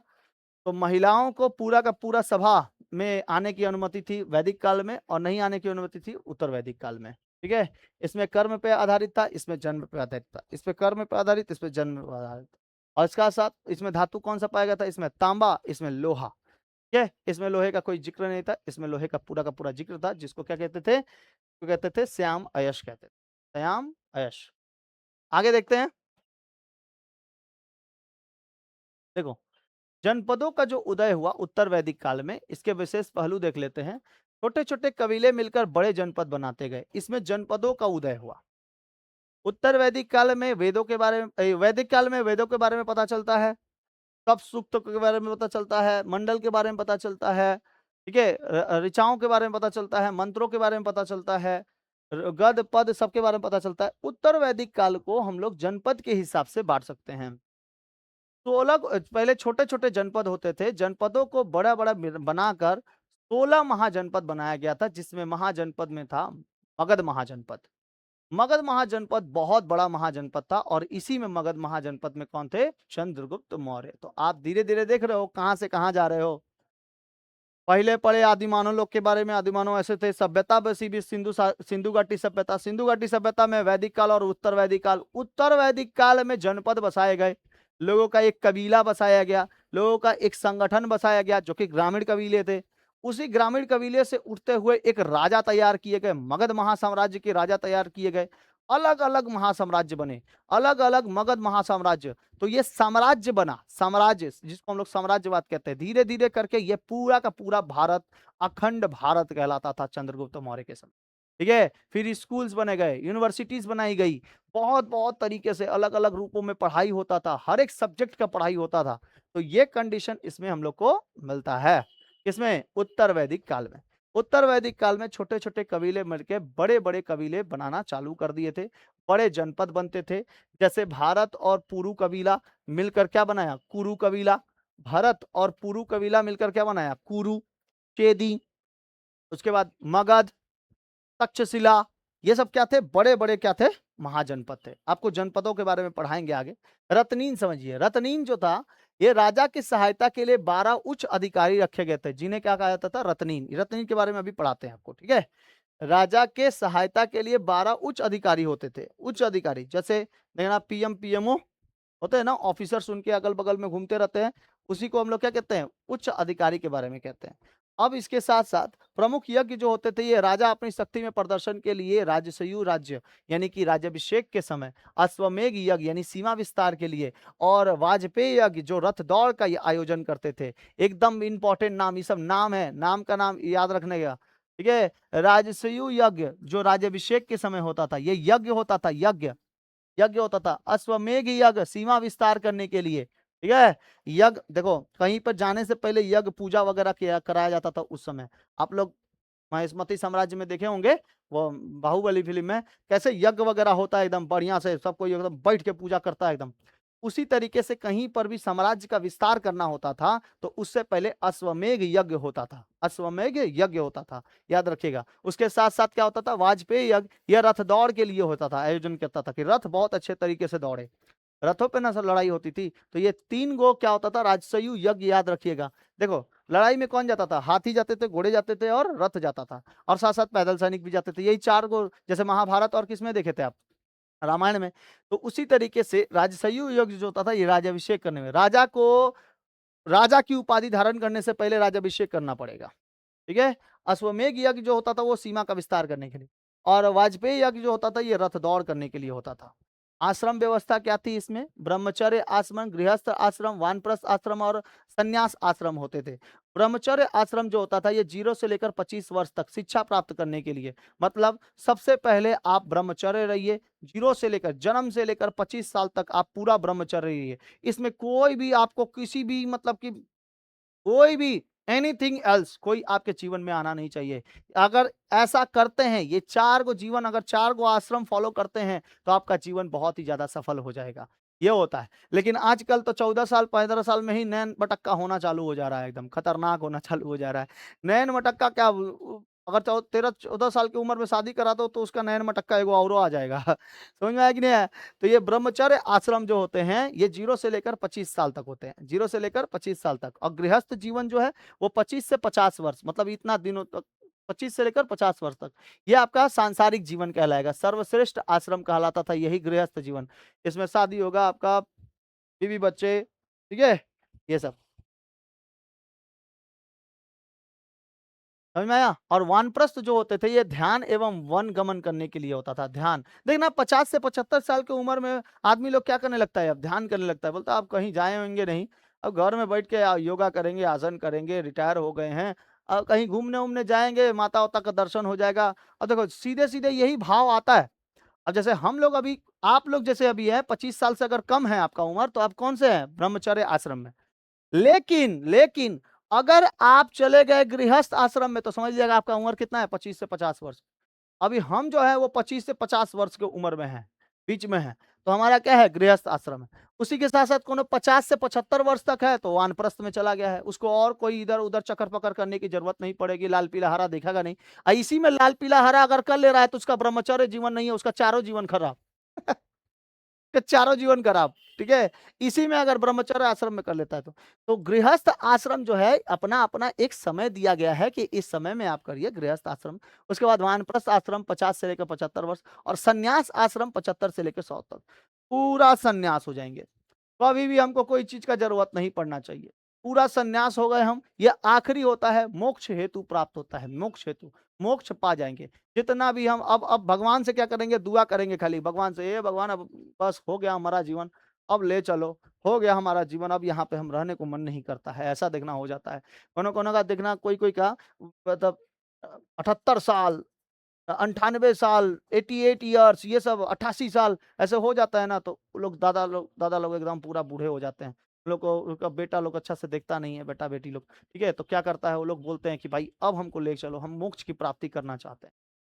तो महिलाओं को पूरा का पूरा सभा में आने की अनुमति थी वैदिक काल में, और नहीं आने की अनुमति थी उत्तर वैदिक काल में। ठीक है, इसमें कर्म पे आधारित था, इसमें जन्म पे आधारित था। इस पे कर्म पे आधारित, इस पे जन्म पे आधारित। और इसका साथ इसमें धातु कौन सा पाया गया था? इसमें तांबा, इसमें लोहा। ठीक है, इसमें लोहे का कोई जिक्र नहीं था, इसमें लोहे का पूरा जिक्र था, जिसको क्या कहते थे? तो कहते थे श्याम अयश, कहते थे श्याम अयश। आगे देखते हैं। देखो, जनपदों का जो उदय हुआ उत्तर वैदिक काल में, इसके विशेष पहलू देख लेते हैं। छोटे छोटे कबीले मिलकर बड़े जनपद बनाते गए, इसमें जनपदों का उदय हुआ। उत्तर वैदिक काल में वेदों के बारे में, वैदिक काल में वेदों के बारे में पता चलता है। कब सूक्त के बारे में पता चलता है, मंडल के बारे में पता चलता है। ठीक है, ऋचाओं के बारे में पता चलता है, मंत्रों के बारे में पता चलता है, गद पद सबके बारे में पता चलता है। उत्तर वैदिक काल को हम लोग जनपद के हिसाब से बांट सकते हैं। 16 पहले छोटे छोटे जनपद होते थे, जनपदों को बड़ा बड़ा बनाकर 16 महाजनपद बनाया गया था, जिसमें महाजनपद में था मगध महाजनपद। मगध महाजनपद बहुत बड़ा महाजनपद था, और इसी में मगध महाजनपद में कौन थे? चंद्रगुप्त मौर्य। तो आप धीरे धीरे देख रहे हो कहां से कहां जा रहे हो। पहले पढ़े आदिमानव लोग के बारे में। आदिमानव ऐसे थे, सभ्यता बसी भी सिंधु घाटी सभ्यता। सिंधु घाटी सभ्यता में वैदिक काल और उत्तर वैदिक काल। उत्तर वैदिक काल में जनपद बसाए गए, लोगों का एक कबीला बसाया गया, लोगों का एक संगठन बसाया गया, जो कि ग्रामीण कबीले थे। उसी ग्रामीण कबीले से उठते हुए एक राजा तैयार किए गए, मगध महासाम्राज्य के राजा तैयार किए गए। अलग अलग महासाम्राज्य बने, अलग अलग मगध महासाम्राज्य। तो ये साम्राज्य बना, साम्राज्य जिसको हम लोग साम्राज्यवाद कहते हैं। धीरे धीरे करके ये पूरा का पूरा भारत अखंड भारत कहलाता था चंद्रगुप्त मौर्य के समय। ठीक है, फिर स्कूल्स बने गए, यूनिवर्सिटीज बनाई गई, बहुत बहुत तरीके से अलग अलग रूपों में पढ़ाई होता था, हर एक सब्जेक्ट का पढ़ाई होता था। तो ये कंडीशन इसमें हम लोग को मिलता है, किसमें? उत्तर वैदिक काल में। उत्तर वैदिक काल में छोटे छोटे कबीले मिलकर बड़े बड़े कबीले बनाना चालू कर दिए थे, बड़े जनपद बनते थे। जैसे भारत और पुरु कबीला मिलकर क्या बनाया? कुरु कबीला। भारत और पुरु कबीला मिलकर क्या बनाया? कुरु, चेदी। उसके बाद मगध, तक्षशिला, ये सब क्या थे? बड़े बड़े क्या थे? महाजनपद थे। आपको जनपदों के बारे में पढ़ाएंगे आगे। रत्नीन समझिए, रत्नीन जो था, ये राजा की सहायता के लिए 12 उच्च अधिकारी रखे गए थे, जिन्हें क्या कहा जाता था? रत्नीन। रत्नीन के बारे में अभी पढ़ाते हैं आपको, ठीक है। राजा के सहायता के लिए 12 उच्च अधिकारी होते थे। उच्च अधिकारी जैसे देखना, पीएम पीएमओ होते हैं ना, ऑफिसर्स उनके अगल बगल में घूमते रहते हैं, उसी को हम लोग क्या कहते हैं? उच्च अधिकारी के बारे में कहते हैं। अब इसके साथ-साथ प्रमुख यज्ञ जो होते थे, ये राजा अपनी शक्ति में प्रदर्शन के लिए राजसूय राज्य यानी कि राज्याभिषेक के समय, अश्वमेध यज्ञ यानी सीमा विस्तार के लिए और वाजपेय यज्ञ जो रथ दौड़ का ये आयोजन करते थे। एकदम इम्पोर्टेंट नाम, ये सब नाम है, नाम का नाम याद रखने का, ठीक है? राजसूय यज्ञ जो राज्याभिषेक के समय होता था, ये यज्ञ होता था, यज्ञ। यज्ञ होता था। अश्वमेध यज्ञ सीमा विस्तार करने के लिए, ठीक है? यज्ञ देखो, कहीं पर जाने से पहले यज्ञ पूजा वगैरह किया कराया जाता था उस समय। आप लोग महेशमती साम्राज्य में देखे होंगे, वो बाहुबली फ़िल्म में, कैसे यज्ञ वगैरह होता है एकदम बढ़िया से, सब कोई एकदम बैठ के पूजा करता है एकदम। उसी तरीके से कहीं पर भी साम्राज्य का विस्तार करना होता था, तो उससे पहले अश्वमेध यज्ञ होता था। अश्वमेध यज्ञ होता था, याद रखिएगा। उसके साथ-साथ क्या होता था, वाजपेय यज्ञ, यह रथ दौड़ के लिए होता था, आयोजन करता था कि रथ बहुत अच्छे तरीके से दौड़े। रथों पे ना सब लड़ाई होती थी, तो ये 3 गो क्या होता था, राजसूय यज्ञ, याद रखिएगा। देखो, लड़ाई में कौन जाता था? हाथी जाते थे, घोड़े जाते थे और रथ जाता था और साथ-साथ पैदल सैनिक भी जाते थे। यही 4 गो, जैसे महाभारत और किसमें देखे थे आप? रामायण में। तो उसी तरीके से राजसूय यज्ञ जो होता था, ये राज्याभिषेक करने में, राजा को राजा की उपाधि धारण करने से पहले राज्याभिषेक करना पड़ेगा। ठीक है? अश्वमेध यज्ञ जो होता था वो सीमा का विस्तार करने के लिए और वाजपेयी यज्ञ जो होता था ये रथ दौड़ करने के लिए होता था। आश्रम व्यवस्था क्या थी इसमें? ब्रह्मचर्य आश्रम, गृहस्थ आश्रम, वानप्रस्थ आश्रम और संन्यास आश्रम होते थे। ब्रह्मचर्य आश्रम जो होता था ये 0 से लेकर 25 वर्ष तक शिक्षा प्राप्त करने के लिए, मतलब सबसे पहले आप ब्रह्मचर्य रहिए, 0 से लेकर जन्म से लेकर 25 साल तक आप पूरा ब्रह्मचर्य रहिए। इसमें कोई भी आपको किसी भी मतलब कि कोई भी एनीथिंग एल्स कोई आपके जीवन में आना नहीं चाहिए। अगर ऐसा करते हैं, ये 4 गो जीवन, अगर 4 गो आश्रम फॉलो करते हैं, तो आपका जीवन बहुत ही ज़्यादा सफल हो जाएगा। ये होता है। लेकिन आजकल तो 14 साल, 15 साल में ही नैन-मटक्का होना चालू हो जा रहा है एकदम, खतरनाक होना चालू हो जा रहा है। नैन-मटक्का क्या अगर 13-14 साल की उम्र में शादी करा दो, तो उसका नैन-मटक्का एगो औरो आ जाएगा। समझ में आया कि नहीं आया? तो ये ब्रह्मचर्य आश्रम जो होते हैं, ये 0 से लेकर 25 साल तक होते हैं, 0 से लेकर 25 साल तक और गृहस्थ जीवन जो है, वो 25 से 50 वर्ष, मतलब इतना दिनों तक, 25 से लेकर 50 वर्ष तक, ये आपका सांसारिक जीवन कहलाएगा। सर्वश्रेष्ठ आश्रम कहलाता था यही गृहस्थ जीवन। इसमें शादी होगा आपका, बीवी-बच्चे, ठीक है? ये सब। समझ में आया? और वानप्रस्थ जो होते थे, ये ध्यान एवं वन गमन करने के लिए होता था, ध्यान। देखना 50 से 75 साल की उम्र में आदमी लोग क्या करने लगता है अब? ध्यान करने लगता है। बोलता है अब कहीं जाए होंगे नहीं, अब घर में बैठ के योगा करेंगे, आसन करेंगे, रिटायर हो गए हैं। कहीं घूमने-वूमने जाएँगे, माता-वाता का दर्शन हो जाएगा। अब देखो सीधे-सीधे यही भाव आता है। अब जैसे हम लोग अभी, आप लोग जैसे अभी हैं, 25 साल से अगर कम है आपका उम्र, तो आप कौन से हैं? ब्रह्मचर्य आश्रम में। लेकिन अगर आप चले गए गृहस्थ आश्रम में, तो समझ लीजिएगा आपका उम्र कितना है, 25 से 50 वर्ष। अभी हम जो है वो 25 से 50 वर्ष की उम्र में हैं, बीच में हैं, तो हमारा क्या है, गृहस्थ आश्रम है। उसी के साथ-साथ कोनो 50 से 75 वर्ष तक है तो वानप्रस्थ में चला गया है, उसको और कोई इधर-उधर चक्कर-पकड़ करने की ज़रूरत नहीं पड़ेगी, लाल पीला हरा देखेगा नहीं। इसी में लाल पीला हरा अगर कर ले रहा है तो उसका ब्रह्मचर्य जीवन नहीं है, उसका चारों जीवन खराब। के चारों जीवन खराब, ठीक है? इसी में अगर ब्रह्मचर्य आश्रम में कर लेता है तो। तो गृहस्थ आश्रम जो है, अपना-अपना एक समय दिया गया है कि इस समय में आप करिए गृहस्थ आश्रम। उसके बाद वानप्रस्थ आश्रम 50 से लेकर 75 वर्ष और संन्यास आश्रम 75 से लेकर 100 तक। पूरा संन्यास हो जाएँगे। कभी भी हमको कोई चीज़ का ज़रूरत नहीं पड़ना चाहिए। पूरा सन्यास हो गए हम, ये आखिरी होता है, मोक्ष हेतु प्राप्त होता है, मोक्ष हेतु, मोक्ष पा जाएँगे। जितना भी हम अब भगवान से क्या करेंगे, दुआ करेंगे खाली भगवान से, "हे भगवान अब बस हो गया हमारा जीवन, अब ले चलो, हो गया हमारा जीवन, अब यहाँ पे हम रहने को मन नहीं करता है।" ऐसा देखना हो जाता है। कोनो-कोनो का देखना, कोई-कोई का मतलब 78 साल, 98 साल, 88 इयर्स, ये सब 88 साल ऐसे हो जाता है ना, तो वो लोग दादा लोग एकदम पूरा बूढ़े हो जाते हैं। उन लोग को उनका बेटा लोग अच्छा से देखता नहीं है, बेटा-बेटी लोग, ठीक है? तो क्या करता है, वो लोग बोलते हैं कि भाई अब हमको ले चलो, हम मोक्ष की प्राप्ति करना चाहते हैं।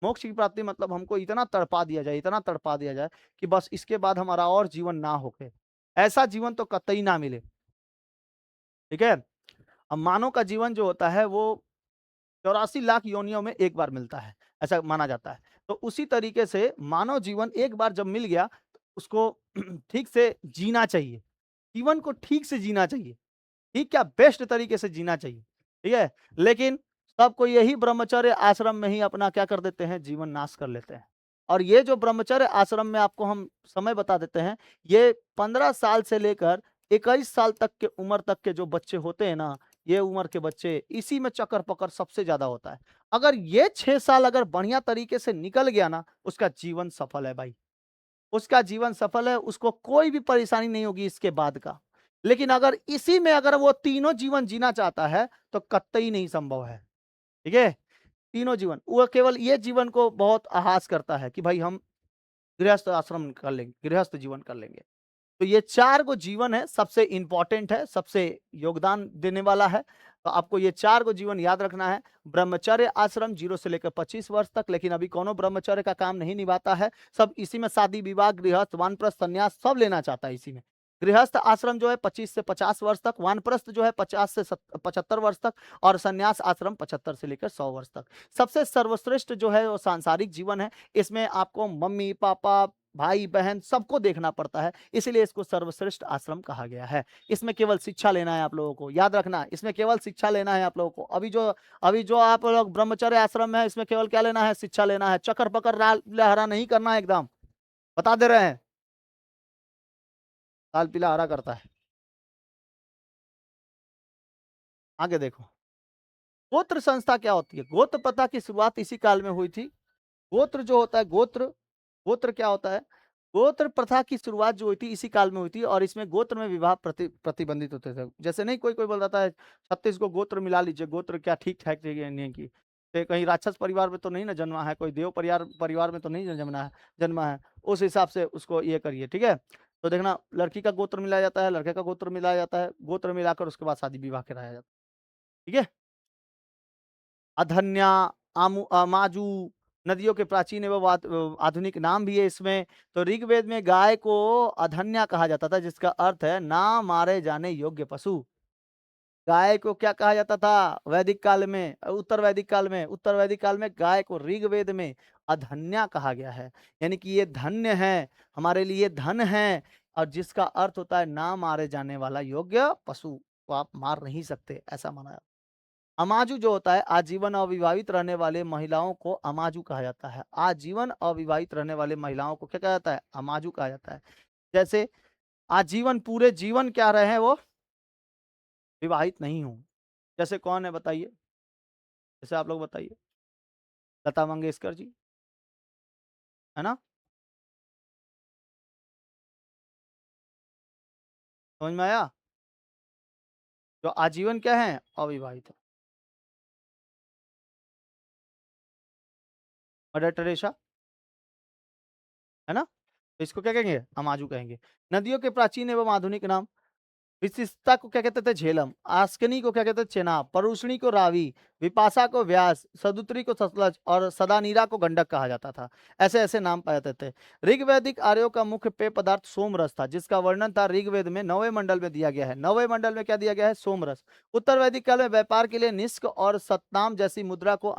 मोक्ष की प्राप्ति मतलब हमको इतना तड़पा दिया जाए, इतना तड़पा दिया जाए कि बस इसके बाद हमारा और जीवन ना होके। ऐसा जीवन तो कतई ना मिले, ठीक है? अब मानव का जीवन जो होता है वो 84 लाख योनियों में एक बार मिलता है, ऐसा माना जाता है। तो उसी तरीके से मानव जीवन एक बार जब मिल गया, तो उसको ठीक से जीना चाहिए। जीवन को ठीक से जीना चाहिए। ठीक क्या, बेस्ट तरीके से जीना चाहिए, ठीक है? लेकिन सबको यही ब्रह्मचर्य आश्रम में ही अपना क्या कर देते हैं, जीवन नाश कर लेते हैं। और ये जो ब्रह्मचर्य आश्रम में आपको हम समय बता देते हैं, ये 15 साल से लेकर 21 साल तक के उम्र तक के जो बच्चे होते हैं ना, ये उम्र के बच्चे इसी में चक्कर पकड़ सबसे ज्यादा होता है। अगर ये 6 साल अगर बढ़िया तरीके से निकल गया ना, उसका जीवन सफल है भाई, उसका जीवन सफल है, उसको कोई भी परेशानी नहीं होगी इसके बाद का। लेकिन अगर इसी में अगर वो तीनों जीवन जीना चाहता है तो कतई नहीं संभव है। ठीक है, तीनों जीवन, वो केवल ये जीवन को बहुत आहास करता है कि भाई हम गृहस्थ आश्रम कर लेंगे, गृहस्थ जीवन कर लेंगे। तो ये 4 गो जीवन है, सबसे इम्पोर्टेंट है, सबसे योगदान देने वाला है। तो आपको ये 4 गो जीवन याद रखना है। ब्रह्मचर्य आश्रम 0 से लेकर 25 वर्ष तक, लेकिन अभी कौनो ब्रह्मचर्य का काम नहीं निभाता है। सब इसी में शादी, विवाह, गृहस्थ, वानप्रस्थ, संन्यास सब लेना चाहता है इसी में। गृहस्थ आश्रम जो है 25 से 50 वर्ष तक, वानप्रस्थ जो है 50 से 75 वर्ष तक, और संन्यास आश्रम 75 से लेकर 100 वर्ष तक। सबसे सर्वश्रेष्ठ जो है वो सांसारिक जीवन है। इसमें आपको मम्मी, पापा, भाई बहन सबको देखना पड़ता है, इसलिए इसको सर्वश्रेष्ठ आश्रम कहा गया है। इसमें केवल शिक्षा लेना है आप लोगों को, याद रखना, इसमें केवल शिक्षा लेना है आप लोगों को। अभी जो आप लोग ब्रह्मचर्य आश्रम में है, इसमें केवल क्या लेना है, शिक्षा लेना है। चक्कर पकड़ लहरा नहीं करना है, एकदम बता दे रहे हैं, लाल पीला हरा करता है। आगे देखो, गोत्र संस्था क्या होती है। गोत्र प्रथा की शुरुआत इसी काल में हुई थी। गोत्र जो होता है, गोत्र, गोत्र क्या होता है, गोत्र प्रथा की शुरुआत जो हुई थी इसी काल में हुई थी, और इसमें गोत्र में विवाह प्रतिबंधित होते थे। जैसे नहीं कोई कोई बोल रहा है 36 को गोत्र मिला लीजिए, गोत्र क्या ठीक ठाक नहीं की, कहीं राक्षस परिवार में तो नहीं ना जन्मा है, कोई देव परिवार परिवार में तो नहीं जन्मा है, उस हिसाब से उसको ये करिए। ठीक है, तो देखना, लड़की का गोत्र मिलाया जाता है, लड़के का गोत्र मिलाया जाता है, गोत्र मिलाकर उसके बाद शादी विवाह कराया जाता है। ठीक है, अधन्या, माजू नदियों के प्राचीन एवं आधुनिक नाम भी है इसमें। तो ऋग्वेद में गाय को अधन्या कहा जाता था, जिसका अर्थ है ना मारे जाने योग्य पशु। गाय को क्या कहा जाता था वैदिक काल में, उत्तर वैदिक काल में गाय को ऋग्वेद में अधन्या कहा गया है। यानी कि ये धन्य है, हमारे लिए धन है, और जिसका अर्थ होता है ना मारे जाने वाला योग्य पशु को आप मार नहीं सकते, ऐसा माना। अमाजु जो होता है, आजीवन अविवाहित रहने वाले महिलाओं को अमाजु कहा जाता है। आजीवन अविवाहित रहने वाले महिलाओं को क्या कहा जाता है, अमाजु कहा जाता है। जैसे आजीवन पूरे जीवन क्या रहे हैं वो विवाहित नहीं हूं। जैसे कौन है बताइए, जैसे आप लोग बताइए, लता मंगेशकर जी, है ना, समझ में आया, जो आजीवन क्या है, अविवाहित है। मदर टेरेसा, है ना, तो इसको क्या कहेंगे, अमाजु कहेंगे। नदियों के प्राचीन एवं आधुनिक नाम, विशिष्टता को क्या कहते थे, झेलम। आस्कनी को क्या कहते थे, चेनाब। परुषणी को रावी। विपाशा को व्यास। सदुत्री को सतलज, और सदानीरा को गंडक कहा जाता था। ऐसे ऐसे नाम पाए जाते थे। ऋग्वैदिक आर्यों का मुख्य पेय पदार्थ सोमरस था, जिसका वर्णन था ऋग्वेद में 9वें मंडल में दिया गया है। 9वें मंडल में क्या दिया गया है, सोमरस। उत्तर वैदिक काल में व्यापार के लिए निष्क और सतनाम जैसी मुद्रा को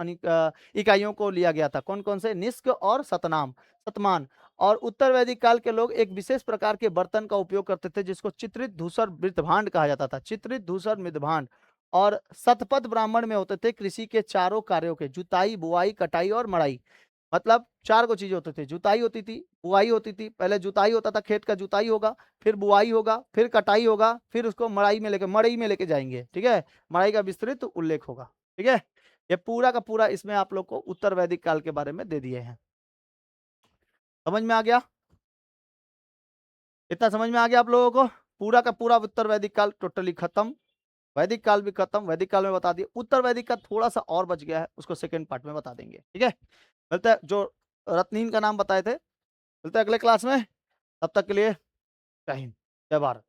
इकाइयों को लिया गया था। कौन कौन से, निष्क और सतनाम, सतमान। और उत्तर वैदिक काल के लोग एक विशेष प्रकार के बर्तन का उपयोग करते थे, जिसको चित्रित धूसर मृतभांड कहा जाता था, चित्रित धूसर मृतभांड। और शतपथ ब्राह्मण में होते थे कृषि के चारों कार्यों के, जुताई, बुआई, कटाई और मड़ाई। मतलब 4 गो चीजें होते थे, जुताई होती थी, बुआई होती थी, पहले जुताई होता था, खेत का जुताई होगा, फिर बुआई होगा, फिर कटाई होगा, फिर उसको मड़ई में लेके जाएंगे। ठीक है, मड़ाई का विस्तृत उल्लेख होगा। ठीक है, ये पूरा का पूरा इसमें आप लोग को उत्तर वैदिक काल के बारे में दे दिए हैं। समझ में आ गया, इतना समझ में आ गया आप लोगों को। पूरा का पूरा उत्तर वैदिक काल टोटली खत्म, वैदिक काल भी खत्म, वैदिक काल में बता दिए। उत्तर वैदिक का थोड़ा सा और बच गया है, उसको सेकंड पार्ट में बता देंगे। ठीक है, मिलता है, जो रत्नहीन का नाम बताए थे, मिलता है अगले क्लास में। तब तक के लिए जय हिंद, जय भारत।